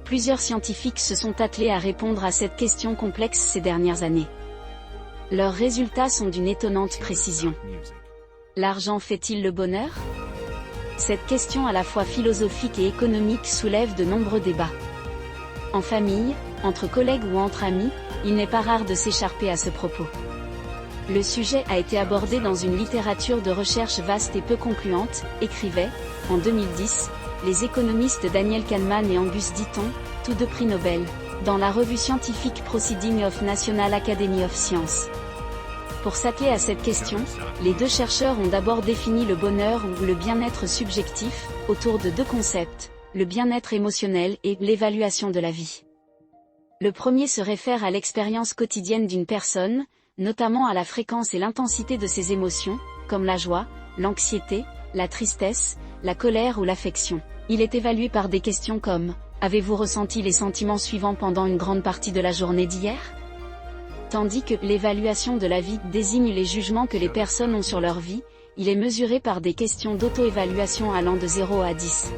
Plusieurs scientifiques se sont attelés à répondre à cette question complexe ces dernières années. Leurs résultats sont d'une étonnante précision. L'argent fait-il le bonheur? Cette question à la fois philosophique et économique soulève de nombreux débats. En famille, entre collègues ou entre amis, il n'est pas rare de s'écharper à ce propos. Le sujet a été abordé dans une littérature de recherche vaste et peu concluante, écrivaient, en 2010, les économistes Daniel Kahneman et Angus Deaton, tous deux prix Nobel, dans la revue scientifique Proceedings of National Academy of Sciences. Pour s'atteler à cette question, les deux chercheurs ont d'abord défini le bonheur ou le bien-être subjectif, autour de deux concepts, le bien-être émotionnel et l'évaluation de la vie. Le premier se réfère à l'expérience quotidienne d'une personne, notamment à la fréquence et l'intensité de ses émotions, comme la joie, l'anxiété, la tristesse, la colère ou l'affection. Il est évalué par des questions comme « Avez-vous ressenti les sentiments suivants pendant une grande partie de la journée d'hier ?» Tandis que l'évaluation de la vie désigne les jugements que les personnes ont sur leur vie, il est mesuré par des questions d'auto-évaluation allant de 0 à 10.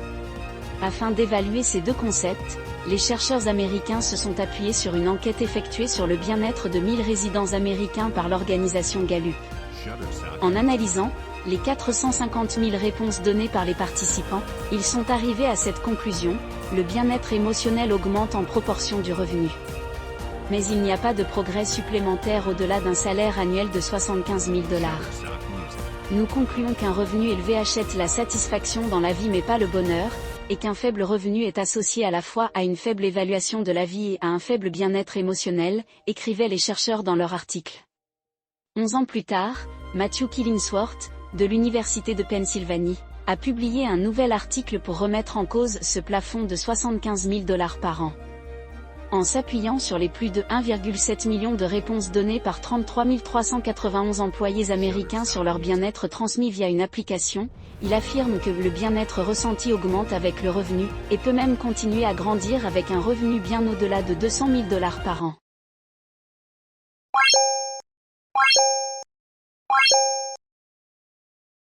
Afin d'évaluer ces deux concepts, les chercheurs américains se sont appuyés sur une enquête effectuée sur le bien-être de 1000 résidents américains par l'organisation Gallup. En analysant les 450 000 réponses données par les participants, ils sont arrivés à cette conclusion: le bien-être émotionnel augmente en proportion du revenu. Mais il n'y a pas de progrès supplémentaire au-delà d'un salaire annuel de 75 000 $. Nous concluons qu'un revenu élevé achète la satisfaction dans la vie mais pas le bonheur, et qu'un faible revenu est associé à la fois à une faible évaluation de la vie et à un faible bien-être émotionnel, écrivaient les chercheurs dans leur article. 11 ans plus tard, Matthew Killingsworth, de l'Université de Pennsylvanie, a publié un nouvel article pour remettre en cause ce plafond de 75 000 $ par an. En s'appuyant sur les plus de 1,7 million de réponses données par 33 391 employés américains sur leur bien-être transmis via une application, il affirme que le bien-être ressenti augmente avec le revenu, et peut même continuer à grandir avec un revenu bien au-delà de 200 000 $ par an.